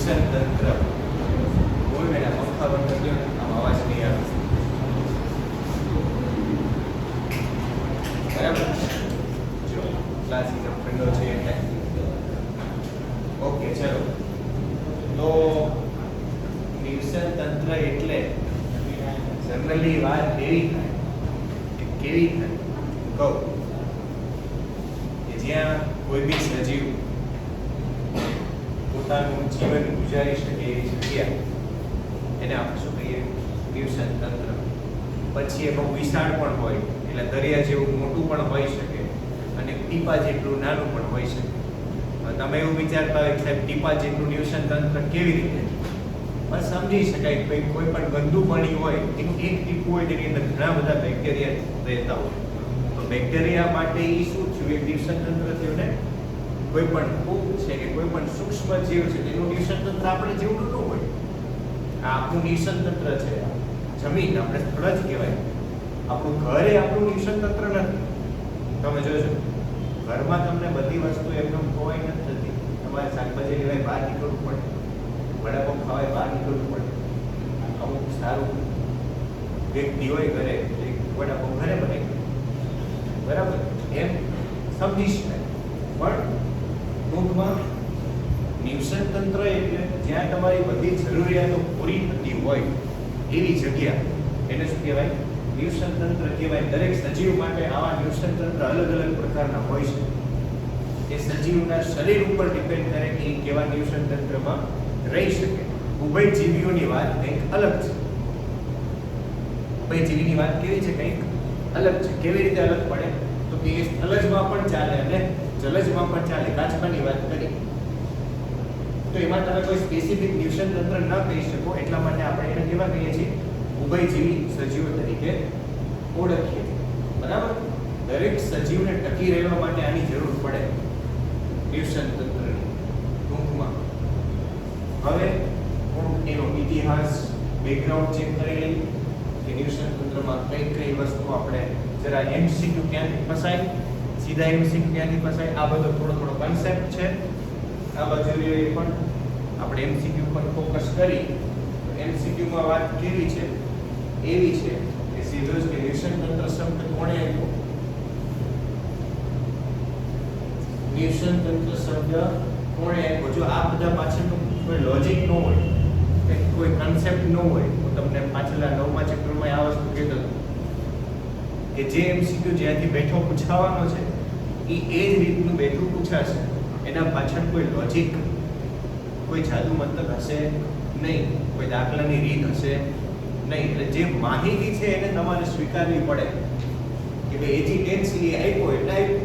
નિવસન તંત્ર બોલ મેં પંખા બંધ કરી દો, આમ અવાજ નહીં આવે. બરાબર, જો ક્લાસ એકદમ ઠંડો છે એટલે ઓકે. ચલો, તો નિવસન તંત્ર એટલે જનરલી વાત એવી થાય કે કેવી થાય કહું કે જ્યાં કોઈ બી સજીવ પોતાનું જીવન ગુજારી શકે એવી જગ્યા, એને આપણે શું કહીએ? નિવસન તંત્ર. પછી એ બહુ વિશાળ પણ હોય, એટલે દરિયા જેવું મોટું પણ હોઈ શકે અને ટીપા જેટલું નાનું પણ હોઈ શકે. તમે એવું વિચારતા હોય કે સાહેબ ટીપા જેટલું નિવસન તંત્ર કેવી રીતે? બસ સમજી શકાય કે કોઈ પણ ગંદુ પાણી હોય, એનું એક ટીપું હોય તેની અંદર ઘણા બધા બેક્ટેરિયા રહેતા હોય. તો બેક્ટેરિયા માટે એ શું થયું? એક નિવસન તંત્ર થયું ને. કોઈ પણ ફૂગ છે કે કોઈ પણ સૂક્ષ્મ જીવ છે તેનું નિવસન તંત્ર આપણે જેવું ન હોય. આ આપણું નિવસન તંત્ર છે. જમીન આપણે સ્થળ જ કહેવાય. આપણું ઘર એ આપણું નિવસન તંત્ર નથી. તમે જોજો, ઘરમાં તમને બધી વસ્તુ એકદમ ખોવાઈ નથી થતી. તમારે શાકભાજી લેવાય બહાર નીકળવું પડે, વડાપાઉં ખાવાય બહાર નીકળવું પડે. અમુક સારું વ્યક્તિ હોય ઘરે, વડાપાઉં ઘરે બનાવી, બરાબર, એમ સમજી શકાય. પણ ટૂંકમાં નિવસન તંત્ર એટલે જ્યાં તમારી બધી જરૂરિયાતો પૂરી થતી હોય એવી જગ્યા, એને શું કહેવાય? નિવસન તંત્ર કહેવાય. દરેક સજીવ માટે આવા નિવસન તંત્ર અલગ અલગ પ્રકારના હોય છે. એ સજીવના શરીર ઉપર ડિપેન્ડ કરે કે એ કેવા નિવસન તંત્રમાં રહી શકે. ઉભયજીવીઓની વાત કંઈક અલગ છે. ઉભયજીવીની વાત કેવી છે? કંઈક અલગ છે. કેવી રીતે અલગ પડે? તો કે એ સ્થલજમાં પણ ચાલે અને જલજમાં પણ ચાલે. કાચબાની વાત કરી તો એમાં તમે કોઈ સ્પેસિફિક નિવસન તંત્ર ન કહી શકો, એટલા માટે આપણે એને કેવા કહીએ છીએ? ઉભયજીવી સજીવો તરીકે ઓળખીએ. બરાબર, દરેક સજીવને ટકી રહેવા માટે આની જરૂર પડે, નિવસન તંત્રની. ટૂંકમાં હવે એનો ઇતિહાસ, બેકગ્રાઉન્ડ ચેક કરી લઈએ કે નિવસન તંત્રમાં કઈ કઈ વસ્તુ આપણે જરા એમસીક્યુ ક્યાંથી ફસાય, સીધા એમસીક્યુ ક્યાંથી ફસાય, આ બધો થોડો કન્સેપ્ટ છે. આ બાજુ પણ આપણે એમસીક્યુ પર ફોકસ કરી. એમસીક્યુમાં વાત કેવી છે? એવી છે કે સીધો જ કે નિવસન તંત્ર શબ્દ કોણે આપ્યો? નિવસન તંત્ર શબ્દ કોણે આપ્યો? જો આ બધા પાછળનું કોઈ લોજિક ન હોય, કોઈ કન્સેપ્ટ ન હોય, તો તમને પાછલા 9મા ચેપ્ટરમાં આ વસ્તુ કહેતો હતો કે જે એમસીક્યુ જ્યાંથી બેઠો પૂછાવાનો છે એ જ રીતનું બેઠું પૂછાશે. એના પાછળ કોઈ લોજિક, કોઈ જાદુ મતલબ હશે નહીં, કોઈ દાખલાની રીત હશે નહીં. એટલે જે માહિતી છે એને તમારે સ્વીકારવી પડે કે ભાઈ એજી ટેન્સલી આપ્યો એટલે આપ્યો.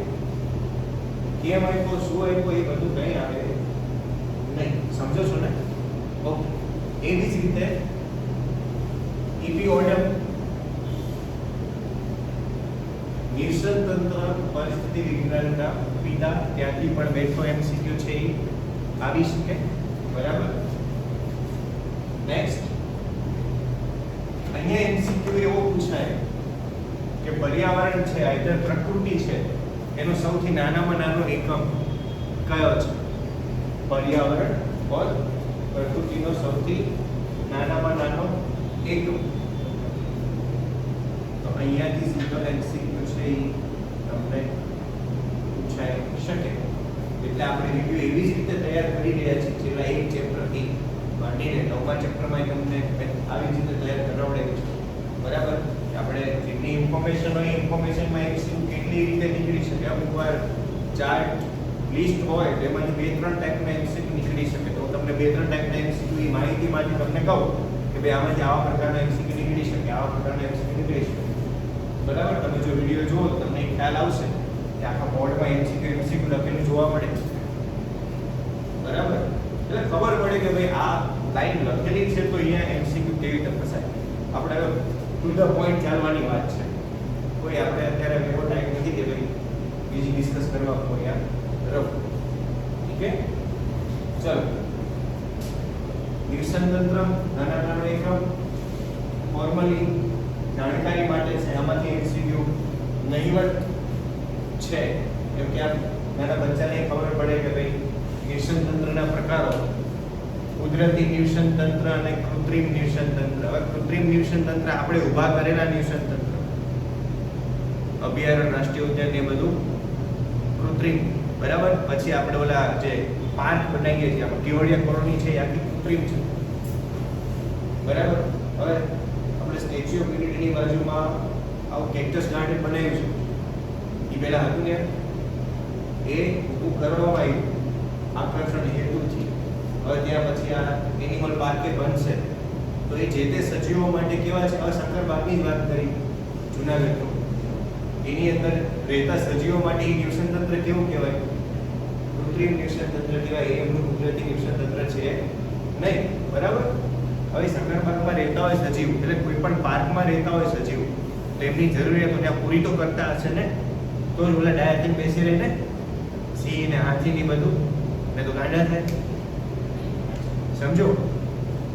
કેમ આપ્યો, શું આપ્યો, એ બધું કંઈ આવે નહીં. સમજો છો ને? ઓકે. એવી જ રીતે ઇપિઓડમ, નિવસન તંત્ર પરિસ્થિતિ વિજ્ઞાનના પિતા, ત્યાંથી પણ બેઠો એમસીક્યુ છે એ આવી શકે. બરાબર. નેક્સ્ટ, અહીંયા એમસીક્યુ એવો પૂછાય કે પર્યાવરણ છે, આઈધર પ્રકૃતિ છે, એનો સૌથી નાનામાં નાનો એકમ કયો છે? પર્યાવરણ ઓર પ્રકૃતિનો સૌથી નાનામાં નાનો એકમ. તો અહીંયાથી સીધો એમસીક્યુ છે એ તમને પૂછાઈ શકે. એટલે આપણે વિડિયો એવી જ રીતે તૈયાર કરી રહ્યા છીએ છેલ્લા એક ચેપ્ટરથી માંડીને 9મા ચેપ્ટરમાં તમને આવી જ રીતે તૈયાર કરાવડેલું છે. બરાબર. આપણે જેટલી ઇન્ફોર્મેશન હોય ઇન્ફોર્મેશનમાં એમસીક્યુ કેટલી રીતે નીકળી શકે? અમુક વાર ચાર્ટ લિસ્ટ હોય તેમાંથી 2-3 ટાઈપના એમસીક્યુ નીકળી શકે. તો તમને 2-3 ટાઈપના એમસીક્યુ એ માહિતીમાંથી તમને કહું કે ભાઈ આમાંથી આવા પ્રકારના એમસીક્યુ નીકળી શકે, આવા પ્રકારના એમસીક્યુ નીકળી શકે. બરાબર. તમે જો વિડીયો જુઓ તો તમને ખ્યાલ આવશે કે આખા બોર્ડમાં એમસીક્યુ લખેલું જોવા મળે. બરાબર. એટલે ખબર પડે કે ભાઈ આ લાઈન લખેલી છે તો અહીંયા એમસીક્યુ કેવી રીતે ફસાય. આપણે ટુ ધ પોઈન્ટ ચાલવાની વાત છે. કોઈ આપણે અત્યારે એવો ટાઈમ નથી કે ભાઈ બીજી ડિસ્કસ કરવા કોઈ આ તરફ. ઠીક છે? ચલો, નિવસન તંત્ર નાના નાનો એકમ ફોર્મલી જાણકારી માટે છે. આમાંથી એમસીક્યુ નહીવટ છે એમ કે નાના બચ્ચાને ખબર પડે કે ભાઈ નિવસન તંત્રના પ્રકારો, કુદરતી કુદરતી નિવસન તંત્ર અને કૃત્રિમ નિવસન તંત્ર. હવે કૃત્રિમ નિવસન તંત્ર આપણે ઊભા કરેલા નિવસન તંત્ર, અભયારણ્ય, રાષ્ટ્રીય ઉદ્યાન એ બધું કૃત્રિમ, બરાબર. પછી આપણે ઓલા જે પાર્ક બનાવીએ છીએ, આપણે કેવડિયા કોલોની છે એ આખી કૃત્રિમ છે, બરાબર. હવે આપણે સ્ટેચ્યુ ઓફ યુનિટીની બાજુમાં આવું કેક્ટસ ગાર્ડન બનાવ્યું છે, એ પહેલા હતું ને, એ ઊભું કરવામાં આવ્યું આકર્ષણ હેતુથી. હવે ત્યાં પછી આ એનિમલ પાર્ક એ બનશે તો એ જે તે સજીવો માટે કેવા છે. હવે શંકરબાગની જ વાત કરી જુનાગઢનો, એની અંદર રહેતા સજીવો માટે એ નિવસન તંત્ર કેવું કહેવાય? કૃત્રિમ નિવસન તંત્ર કહેવાય. એમનું કુદરતી નિવસન તંત્ર છે નહીં, બરાબર. હવે શંકરબાગમાં રહેતા હોય સજીવ, એટલે કોઈ પણ પાર્કમાં રહેતા હોય સજીવ, તો એમની જરૂરિયાતો ત્યાં પૂરી તો કરતા હશે ને, તો જ ઓલા ડાયરેક્ટ બેસી રહે ને, સિંહ ને હાથી ને બધું, ને તો ગાંડા થાય. સમજો,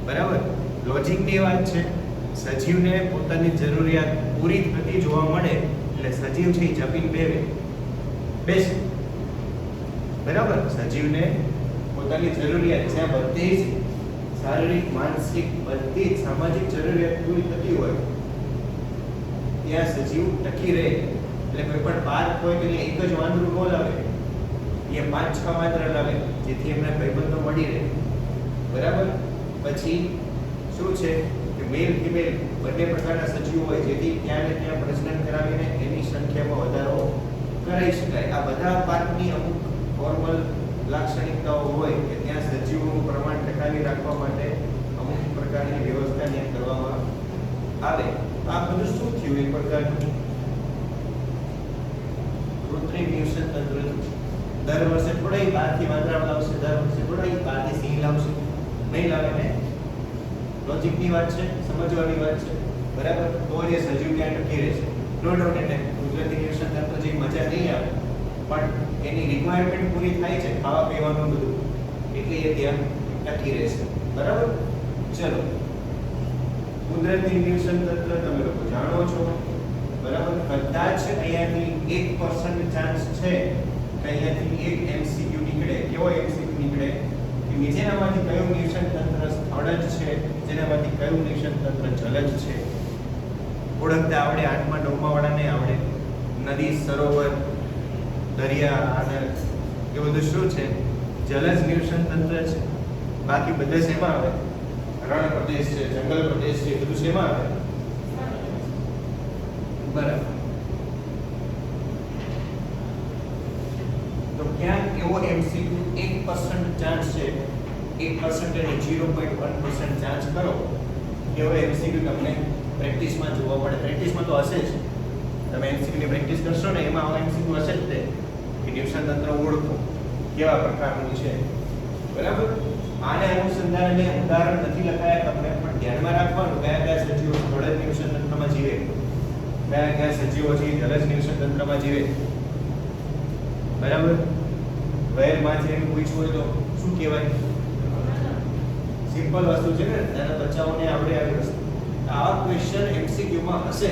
બરાબર. લોજિકની વાત છે. સજીવને પોતાની જરૂરિયાત પૂરી થતી જોવા મળે એટલે સજીવ છે એ જપીને બેસે, બરાબર. સજીવને પોતાની જરૂરિયાત જ્યાં બધી જ શારીરિક, માનસિક, બધી જ સામાજિક જરૂરિયાત પૂરી થતી હોય ત્યાં સજીવ ટકી રહે. એટલે કોઈ પણ પાર્ક હોય તો એક જ વાંદરું ન લાવે, એ 5-6 વાંદરા લાવે, જેથી એમને ભાઈબંધો મળી રહે, બરાબર. પછી શું છે કે મેલ ફિમેલ બંને પ્રકારના સજીવો હોય, જેથી ત્યાં ને ત્યાં પ્રજનન કરાવીને એની સંખ્યામાં વધારો કરાવી શકાય. આ બધા પાર્કની અમુક ફોર્મલ લાક્ષણિકતાઓ હોય કે ત્યાં સજીવોનું પ્રમાણ ટકાવી રાખવા માટે અમુક પ્રકારની વ્યવસ્થા ત્યાં કરવામાં આવે. આ બધું શું થયું? એક પ્રકારનું કૃત્રિમ નિવસન તંત્ર. દર વર્ષે થોડા બહારથી વાંદરા લાવશે, દર વર્ષે થોડા બહારથી સિંહ લાવશે, નહીં લાવે ને. લોજિકની વાત છે, સમજવાની વાત છે, બરાબર. તો જે સજીવ ત્યાં ટકી રહેશે. No doubt. એટલે કુદરતી નિવસન તંત્ર જે મજા નહીં આવે, પણ એની રિક્વાયરમેન્ટ પૂરી થાય છે, ખાવા પીવાનું બધું, એટલે એ ત્યાં ટકી રહેશે, બરાબર. ચલો, કુદરતી નિવસન તંત્ર તમે લોકો જાણો છો, બરાબર. કદાચ અહીંયાથી 1% ચાન્સ છે કે અહીંયાથી એક MCQ નીકળે. કેવો MCQ નીકળે કે નીચેનામાંથી કયું નિવસન તંત્ર સ્થળ જ છે, જેનામાંથી કયું નિવસન તંત્ર જલજ છે. ઓળખતા આવડે, 8મા 9મા વાળાને આવડે. નદી, સરોવર, દરિયા અને એ બધું શું છે? જલજ નિવસન તંત્ર છે. બાકી બધા શેમાં આવે? રણ પ્રદેશ છે, જંગલ પ્રદેશ છે, બધું શેમાં આવે? બરાબર. તો ક્યાંક એવો MCQ 1% ચાન્સ છે, 1% અને 0.1% ચાન્સ કરો એવો MCQ તમને પ્રેક્ટિસમાં જોવા મળે. પ્રેક્ટિસમાં તો હશે જ, તમે MCQ ની પ્રેક્ટિસ કરશો ને એમાં આવા MCQ હશે જ તે કે નિવસન તંત્ર ઓળખો કેવા પ્રકારનું છે, બરાબર. આને અનુસંધાને ઉદાહરણ નથી લખાયા તમને, પણ ધ્યાનમાં રાખવાનું કયા કયા સજીવો જળજ નિવસન તંત્રમાં જીવે, કયા કયા સજીવો છે જલજ નિવસન તંત્રમાં જીવે, બરાબર. વહેલ માછલીનું પૂછવું હોય તો શું કહેવાય? સિમ્પલ વસ્તુ છે ને, નાના બચ્ચાઓને આવડે આવી વસ્તુ. આવા ક્વેશ્ચન MCQ માં હશે,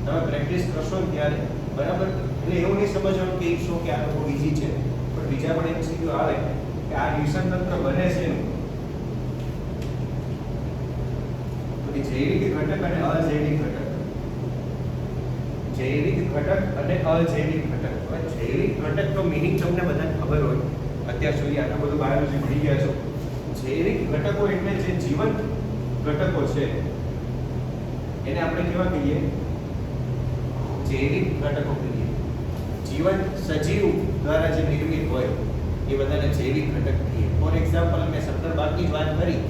તમે પ્રેક્ટિસ કરશો ને ત્યારે, બરાબર. એટલે એવું નહીં સમજવાનું કે શો કે આ લોકો ઈઝી છે, પણ બીજા પણ MCQ આવે કે આ નિવસન તંત્ર બને છે જૈવિક ઘટક અને અજૈવિક ઘટક. જૈવિક ઘટક અને અજૈવિક ઘટક. હવે જૈવિક ઘટકનો મીનિંગ તમને બધાને ખબર હોય, અત્યાર સુધી આટલું બધું બાયોલોજી ભણી ગયા છો. જૈવિક ઘટકો એટલે જે જીવંત ઘટકો છે એને આપણે કેવા કહીએ? જૈવિક ઘટકો કહીએ. જીવંત સજીવ દ્વારા જે નિર્મિત હોય એ બધાને જૈવિક ઘટક કહીએ. ફોર એક્ઝામ્પલ, મેં શંકરબાગની જ વાત કરી,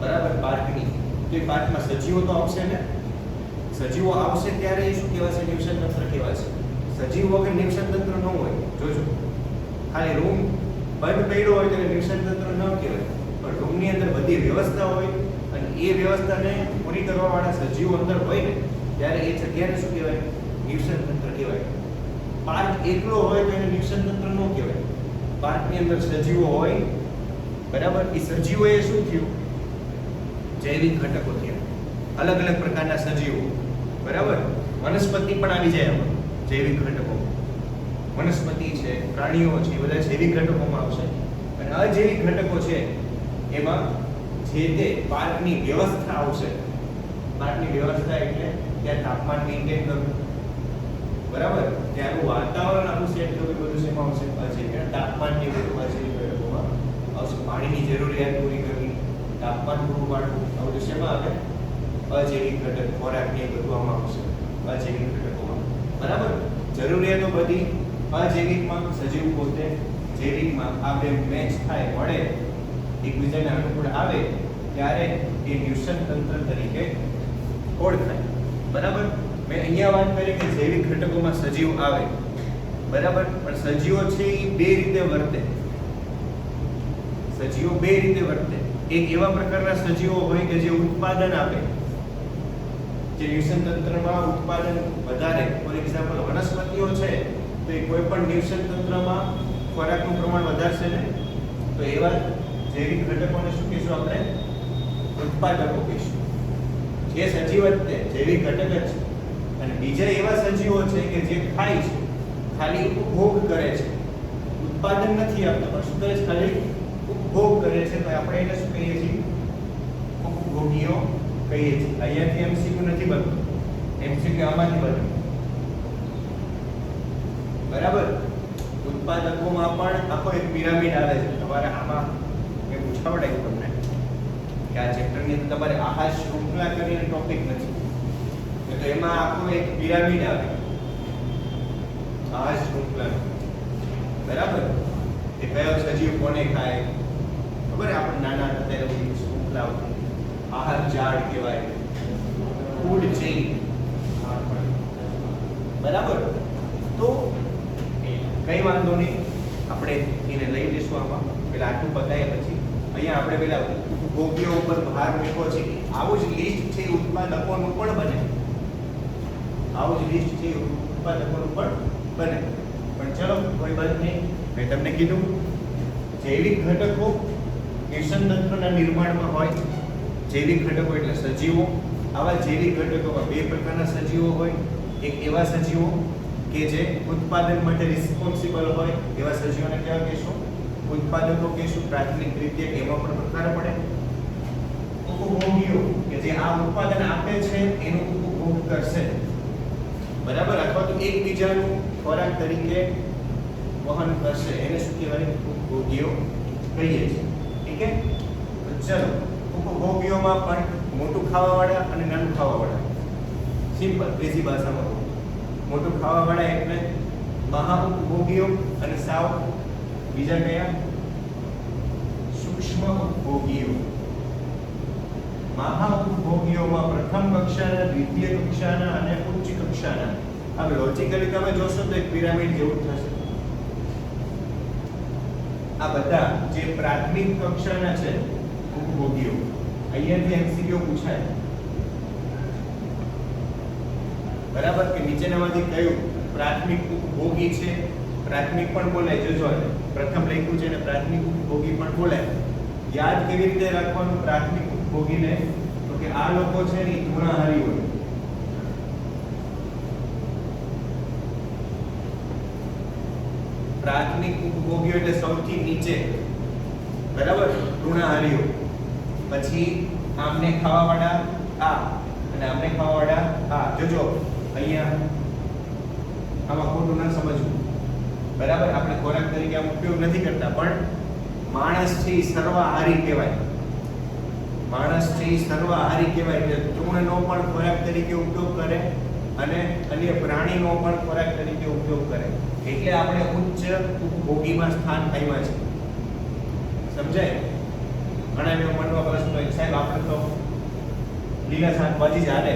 બરાબર, પાર્કની. તો એ પાર્કમાં સજીવો તો આવશે ને, સજીવો આવશે ત્યારે એ શું કહેવાશે? નિવસન તંત્ર કહેવાશે. સજીવ વગર નિવસન તંત્ર ન હોય. જોજો, ખાલી રૂમ બંધ પડ્યો હોય તો નિવસન તંત્ર ન કહેવાય, પણ રૂમની અંદર બધી વ્યવસ્થા હોય અને એ વ્યવસ્થાને પૂરી કરવા વાળા સજીવો અંદર હોય ને ત્યારે એ જગ્યાને શું કહેવાય? નિવસન તંત્ર કહેવાય. પાર્ક એકલો હોય તો એને નિવસન તંત્ર ન કહેવાય. પાર્કની અંદર સજીવો હોય, બરાબર. એ સજીવો એ શું થયું? જૈવિક ઘટકો થયા, અલગ અલગ પ્રકારના સજીવો, બરાબર. વનસ્પતિ પણ આવી જાય આમાં જૈવિક ઘટકો. વનસ્પતિ છે, પ્રાણીઓ છે, એ બધા જૈવિક ઘટકોમાં આવશે. અને અજૈવિક ઘટકો છે એમાં જે તે પાર્કની વ્યવસ્થા આવશે. પાર્કની વ્યવસ્થા એટલે ત્યાં તાપમાન મેન્ટેન કરવું, બરાબર, ત્યાંનું વાતાવરણ આખું સેટ કરવું, બધું શેમાં આવશે? અજૈવિક. તાપમાનની બધું અજૈવિક ઘટકોમાં આવશે. પાણીની જરૂરિયાત પૂરી કરવી, તાપમાન પૂરું પાડવું, આ બધું શેમાં આવે? અજૈવિક ઘટક. ખોરાકની બધું આમાં આવશે અજૈવિક ઘટકોમાં, બરાબર. જરૂરિયાતો બધી અજૈવિકમાં, સજીવ પોતે જૈવિકમાં આ બે મેચ થાય, મળે, એકબીજાને અનુકૂળ આવે ત્યારે એ ન્યુસન તંત્ર તરીકે ઓળખાય, બરાબર. મેં અહીંયા વાત કરી કે જૈવિક ઘટકોમાં સજીવ આવે, બરાબર, પણ સજીવો છે એ બે રીતે વર્તે. સજીવો બે રીતે વર્તે. એક એવા પ્રકારના સજીવો હોય કે જે ઉત્પાદન આપે, જે ન્યુસન તંત્રમાં ઉત્પાદન વધારે. ફોર એક્ઝામ્પલ વનસ્પતિઓ છે તો એ કોઈ પણ ન્યુસન તંત્રમાં ખોરાકનું પ્રમાણ વધારશે ને, તો એવા જૈવિક ઘટકોને શું કહીશું આપણે? ઉત્પાદકો કહીશું. જે સજીવ જ તે જૈવિક ઘટક જ છે. અને બીજા એવા સજીવો છે કે જે ખાય છે, ખાલી ઉપભોગ કરે છે, ઉત્પાદન નથી આપતા, પણ શું કરે છે? ખાલી ઉપભોગ કરે છે. તો આપણે એને શું કહીએ છીએ? ઉપભોગીઓ કહીએ છીએ. અહીંયાથી એમસીક્યુ નથી બનતું, એમસીક્યુ આમાંથી બને, બરાબર. ઉત્પાદકોમાં પણ આખો એક પિરામિડ આવે છે. તમારે આમાં મેં પૂછાવડાયું તમને કે આ ચેપ્ટરની અંદર તમારે આહાર શૃંખલા કરીને ટોપિક નથી, તો એમાં આખો એક પિરામિડ આવે આહાર શૃંખલા, બરાબર. કે કયો સજીવ કોને ખાય, ખબર? આપણે નાના હતા ત્યારે બધી શૃંખલા આવતી, આહાર ઝાડ કહેવાય, ફૂડ ચેઇન, બરાબર. તો કઈ વાંધો નહીં, આપણે એને લઈ લઈશું આમાં. પેલા આટલું પતાય પછી અહીંયા આપણે પેલા ઉપભોગીઓ ઉપર ભાર મૂક્યો છે. આવું જ લિસ્ટ છે ઉત્પાદકોનું પણ બને, આવું જ લિસ્ટ છે ઉત્પાદકોનું પણ બને. પણ ચલો કોઈ વાત નહીં. મેં તમને કીધું જૈવિક ઘટકો ન્યુસન તંત્રના નિર્માણમાં હોય. જૈવિક ઘટકો એટલે સજીવો. આવા જૈવિક ઘટકોમાં બે પ્રકારના સજીવો હોય. એક એવા સજીવો કે જે ઉત્પાદન માટે રિસ્પોન્સિબલ હોય, એવા સજીવોને કેવા કહેશું? ઉત્પાદકો કહેશું. પ્રાથમિક રીતે એમાં પણ પ્રકાર પડે. ઉપભોગીઓ કે જે આ ઉત્પાદન આપે છે એનું ઉપભોગ કરશે, બરાબર, અથવા તો એકબીજાનું ખોરાક તરીકે વહન કરશે, એને શું કહેવાય? ઉપભોગીઓ કહીએ છીએ. ઠીક છે. તો ચલો, ઉપભોગીઓમાં પણ મોટું ખાવાવાળા અને નાનું ખાવાવાળા. સિમ્પલ બેઝી ભાષામાં મોટું ખાવાવાળા એટલે મહા ઉપભોગીઓ અને સાવ બીજા કયા? સૂક્ષ્મ ઉપભોગીઓ. મહા ઉપભોગીઓમાં પ્રથમ કક્ષાના, દ્વિતીય કક્ષાના અને ઉચ્ચ કક્ષાના. હવે લોજિકલી તમે જોશો તો એક પિરામિડ જેવું થશે. આ બધા જે પ્રાથમિક કક્ષાના છે ઉપભોગીઓ, અહીંયાથી એમસીક્યુ પૂછાય, બરાબર, કે નીચેનામાંથી કયું પ્રાથમિક ઉપભોગી છે? પ્રાથમિક પણ બોલાય, જોજો પ્રથમ લખ્યું છે ને પ્રાથમિક ઉપભોગી પણ બોલાય. યાદ કેવી રીતે રાખવાનું પ્રાથમિક ઉપભોગીને? તો કે આ લોકો છે ને તૃણાહારી હોય. પ્રાથમિક ઉપભોગીઓ એટલે સૌથી નીચે, બરાબર, તૃણાહારીઓ. પછી આમને ખાવાવાળા આ અને આમને ખાવાવાળા આ. જોજો અહીંયા આમાં ખોટું ના સમજવું, બરાબર. આપણે ખોરાક તરીકે આમ ઉપયોગ નથી કરતા, પણ માણસ છે એ સર્વાહારી કહેવાય. માણસ છે એ સર્વાહારી કહેવાય. એટલે તૃણનો પણ ખોરાક તરીકે ઉપયોગ કરે અને અન્ય પ્રાણીનો પણ ખોરાક તરીકે ઉપયોગ કરે. એટલે આપણે ઉચ્ચ ઉપભોગીમાં સ્થાન પામ્યા છે. સમજાય? ઘણા એવો મનમાં પ્રશ્ન હોય, સાહેબ આપણે તો લીલા શાકભાજી જ હાલે,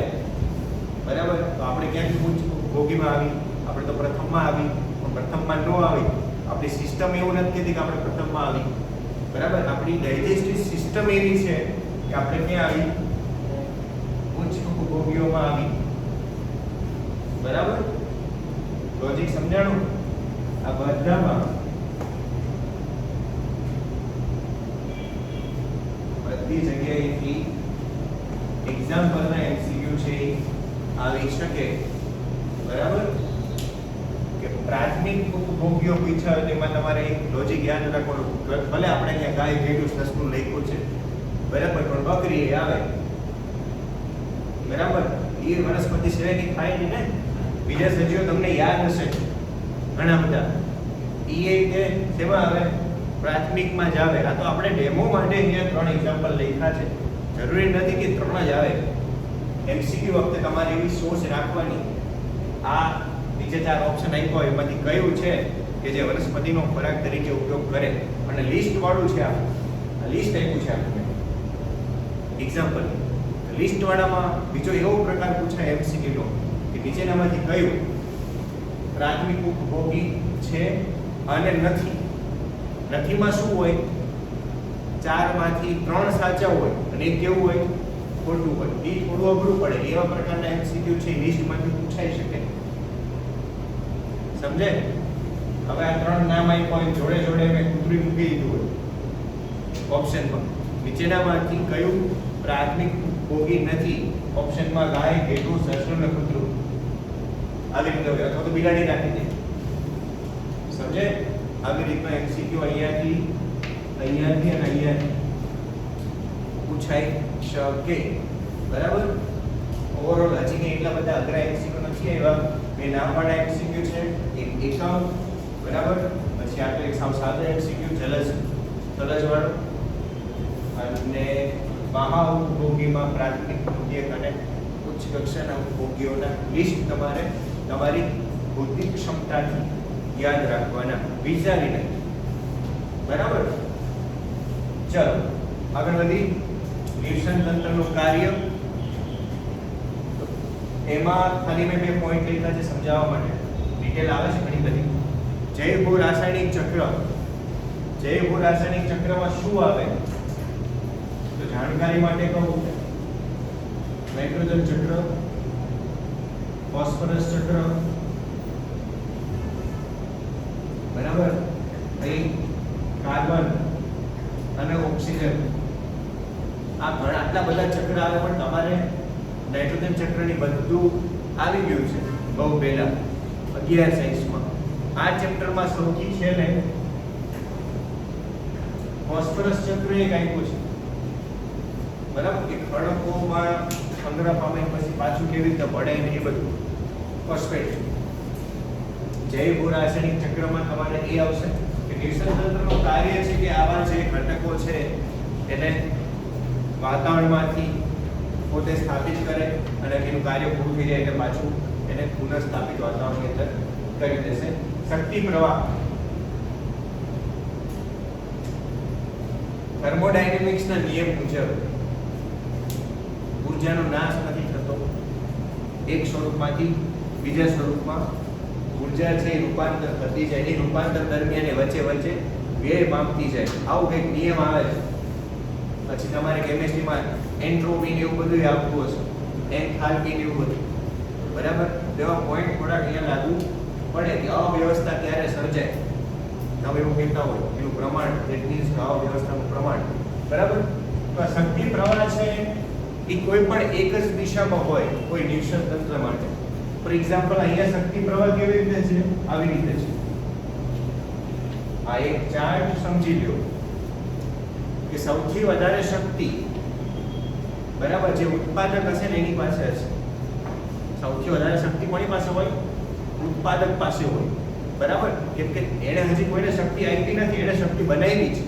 બરાબર, તો આપણે ક્યાંથી ઉચ્ચ ઉપભોગીમાં આવી? આપણે તો પ્રથમમાં આવી, પણ પ્રથમમાં ન આવી. આપણી સિસ્ટમ એવું નથી કહેતી કે આપણે પ્રથમમાં આવી, બરાબર. આપણી ડાયજેસ્ટિવ સિસ્ટમ એવી છે કે આપણે ક્યાં આવી? ઉચ્ચ ઉપભોગીઓમાં આવી, બરાબર. લોજિક સમજાણું? આ બધામાં બધી જગ્યાએથી એક્ઝામ્પલના એમસીક્યુ છે આવી શકે, બરાબર. કે પ્રાથમિક ઉપભોગીઓ પૂછ્યા હોય તેમાં તમારે એક લોજિક યાદ રાખવાનું. ભલે આપણે ત્યાં ગાય ભેડું સસલું લખ્યું છે, બરાબર, પણ બકરી એ આવે, બરાબર, એ વનસ્પતિ સિવાયની ખાય નહીં ને. બીજા સજીવો તમને યાદ હશે ઘણા બધા, એ તે શેમાં આવે? પ્રાથમિકમાં જ આવે. આ તો આપણે ડેમો માટે અહીંયા 3 એક્ઝામ્પલ લખ્યા છે, જરૂરી નથી કે 3 જ આવે. એમસીક્યુ વખતે તમારે એવી સોચ રાખવાની, આ નીચે 4 ઓપ્શન આપ્યા હોય એમાંથી કયું છે કે જે વનસ્પતિનો ખોરાક તરીકે ઉપયોગ કરે, અને લિસ્ટ વાળું છે. આ લિસ્ટ આપ્યું છે આપણે એક્ઝામ્પલ. લિસ્ટ વાળામાં બીજો એવો પ્રકાર પૂછાય એમસીક્યુ નો કે નીચેનામાંથી કયું પ્રાથમિક ઉપભોગી છે અને નથી. નથીમાં શું હોય? 4 માંથી 3 સાચા હોય અને એક કેવું હોય? ખોટું હોય. એ થોડું અઘરું પડે. એવા પ્રકારના એમસીક્યુ છે લિસ્ટમાંથી પૂછાઈ શકે. સમજે? હવે આ 3 નામ આપ્યા હોય, જોડે જોડે મેં કૂતરી મૂકી દીધું હોય ઓપ્શનમાં. નીચેનામાંથી કયું પ્રાથમિક ઉપભોગી નથી? ઓપ્શનમાં ગાય, ઘેટું, સસલું ને કૂતરું. આવી રીતે હોય, અથવા તો બિલાડી રાખી દે. સમજે? આવી રીતના એમસીક્યુ અહીંયાથી અને અહીંયાથી પૂછાઈ શકે. બરાબર? ઓવરઓલ હજી કંઈ એટલા બધા અઘરા એમસીક્યુ નથી આવ્યા. બે નામવાળા એમસીક્યુ છે, એક એકમ, બરાબર. પછી આ તો એક સાવ સાદો એમસીક્યુ જલજ વાળો, અને મહા ઉપભોગીમાં પ્રાથમિક ઉદ્યોગ અને ઉચ્ચ કક્ષાના ઉપભોગીઓના લિસ્ટ તમારે તમારી બૌદ્ધિક ક્ષમતાથી યાદ રાખવાના, વિચારીને. બરાબર? ચલો આગળ વધી. નિર્સન તંત્રનું કાર્ય, એમાં ખાલી મેં 2 પોઈન્ટ લીધા છે સમજાવવા માટે. ડિટેલ આવે છે ઘણી બધી. જૈવ ભૂ રાસાયણિક ચક્ર. જૈવ ભૂ રાસાયણિક ચક્રમાં શું આવે? તો જાણકારી માટે કહું, નાઇટ્રોજન ચક્ર, ફોસ્ફરસ ચક્ર, બરાબર, અહીં કાર્બન અને ઓક્સિજન. આ ઘણા આટલા બધા ચક્ર આવે, પણ તમારે નાઇટ્રોજન ચક્રની બધું આવી ગયું છે બહુ પહેલા 11 સાયન્સમાં. આ ચેપ્ટરમાં સૌથી છેલ્લે ફોસ્ફરસ ચક્ર એક આપ્યું છે, બરાબર, કે ખડકોમાં સંગ્રહ પામે પછી પાછું કેવી રીતે ભળે ને એ બધું. ફોસ્ફેટ. જૈવ ભૂ રાસાયણિક ચક્રમાં તમારે એ આવશે કે નિર્સન તંત્રનું કાર્ય છે કે આવા જે ઘટકો છે એને વાતાવરણમાંથી પોતે સ્થાપિત કરે, અને એનું કાર્ય પૂરું થઈ જાય એટલે પાછું એને પુનઃસ્થાપિત વાતાવરણની અંદર કરી દેશે. શક્તિ પ્રવાહ. થર્મોડાયનેમિક્સના નિયમ મુજબ ઊર્જાનો નાશ નથી થતો. એક સ્વરૂપમાંથી બીજા સ્વરૂપમાં ઊર્જા છે રૂપાંતર થતી જાય. એ રૂપાંતર દરમિયાન વચ્ચે વ્યય પામતી જાય. આવું કંઈક નિયમ આવે છે. પછી તમારે કેમિસ્ટ્રીમાં એન્ટ્રોપી ને એવું બધું આવતું હશે, એન્થાલ્પી ને એવું બધું, બરાબર. તેવા પોઈન્ટ થોડાક અહીંયા લાગુ પડે કે અવ્યવસ્થા ક્યારે સર્જાય. તમે એવું કહેતા હોય એનું પ્રમાણ, ધેટ મીન્સ અવ્યવસ્થાનું પ્રમાણ, બરાબર. તો આ શક્તિ પ્રવાહ છે એ કોઈ પણ એક જ દિશામાં હોય કોઈ નિર્સન તંત્ર માટે. ફોર એક્ઝામ્પલ અહીંયા શક્તિ પ્રવાહ કેવી રીતે છે? આવી રીતે છે. આ એક ચાર્જ સમજી લો કે સૌથી વધારે શક્તિ, બરાબર, જે ઉત્પાદક હશે ને એની પાસે હશે. સૌથી વધારે શક્તિ કોની પાસે હોય? ઉત્પાદક પાસે હોય, બરાબર. કેમ કે એને હજી કોઈને શક્તિ આપી નથી, એને શક્તિ બનાવી છે.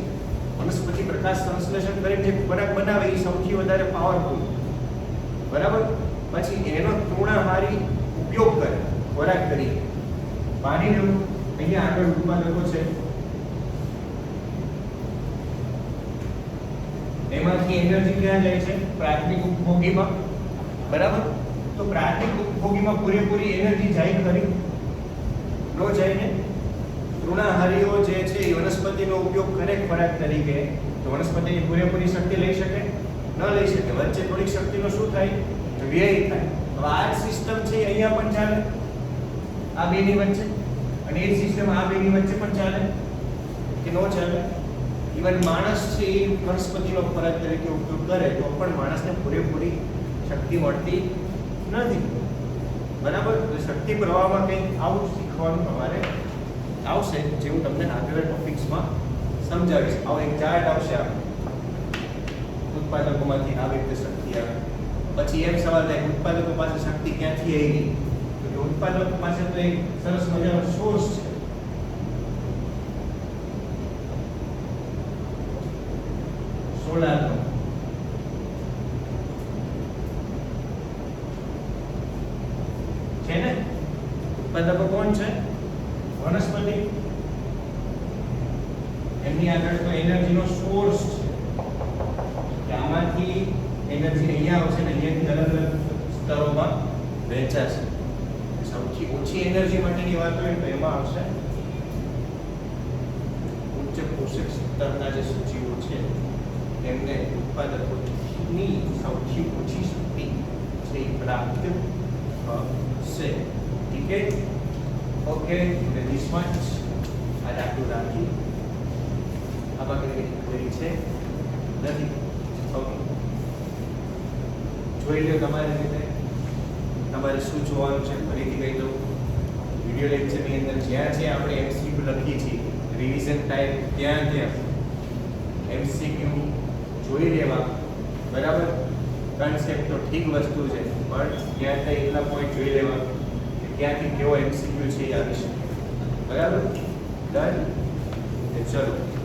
વનસ્પતિ પ્રકાશ સંશ્લેષણ કરીને જે ખોરાક બનાવે એ સૌથી વધારે પાવરફુલ, બરાબર. પછી એનો તૃણાહારી ઉપયોગ કરે ખોરાક તરીકે. પાણીને અહીંયા આગળ ઉત્પાદકો છે, એમાંથી એનર્જી ક્યાં જાય છે? પ્રાથમિક ઉપભોગીમાં, બરાબર. તો પ્રાથમિક ઉપભોગીમાં પૂરેપૂરી એનર્જી જાય ખરી? ન જાય ને. તૃણાહારીઓ જે છે એ વનસ્પતિનો ઉપયોગ કરે ખોરાક તરીકે, તો વનસ્પતિની પૂરેપૂરી શક્તિ લઈ શકે? ન લઈ શકે. વચ્ચે થોડીક શક્તિનો શું થાય? વ્યય થાય. હવે આ સિસ્ટમ છે અહીંયા પણ ચાલે, આ બેની વચ્ચે, અને એ સિસ્ટમ આ બેની વચ્ચે પણ ચાલે કે ન ચાલે? ઇવન માણસ છે એ વનસ્પતિનો ખોરાક તરીકે ઉપયોગ કરે તો પણ માણસને પૂરેપૂરી શક્તિ મળતી નથી, બરાબર. તો શક્તિ પ્રવાહમાં કંઈક આવું શીખવાનું તમારે આવશે, જે હું તમને આગળ ટોપિક્સમાં સમજાવીશ. આવો એક ચાર્ટ આવશે. ઉત્પાદકોમાંથી આવી રીતે શક્તિ આવે. પછી એમ સવાલ થાય કે ઉત્પાદકો પાસે શક્તિ ક્યાંથી આવી? તો કે ઉત્પાદકો પાસે તો એક સરસ મજાનો સોર્સ છે. સોલારનો. છે ને? ઉત્પાદકો કોણ છે? વનસ્પતિ. એમની આગળ તો એનર્જીનો સોર્સ છે કે આમાંથી એનર્જી અહીંયા આવશે ને અહીંયાથી અલગ અલગ સ્તરોમાં વહેંચાશે. સૌથી ઓછી એનર્જી માટેની વાત હોય તો એમાં આવશે ઉચ્ચ પોષક સ્તરના જે સજીવો છે એમને ઉત્પાદકોની સૌથી ઓછી શક્તિ છે એ પ્રાપ્ત થશે. ઠીક છે? ઓકે, ધીસ મચ આ દાખલો રાખી. આમાં કઈ ક્વેરી છે નથી? ઓકે, જોઈ લો તમારી રીતે. તમારે શું જોવાનું છે ફરીથી કહી દઉં. વિડિયો લેક્ચરની અંદર જ્યાં જ્યાં આપણે એમસીક્યુ લખીએ છીએ રિવિઝન ટાઈપ ત્યાં એમસીક્યુ જોઈ લેવા. બરાબર? કન્સેપ્ટ તો ઠીક વસ્તુ છે પણ ત્યાં ત્યાં એટલા પોઈન્ટ જોઈ લેવા કે ક્યાંથી કેવો એમસીક્યુ છે એ આવી શકે. બરાબર? ડન? ચલો.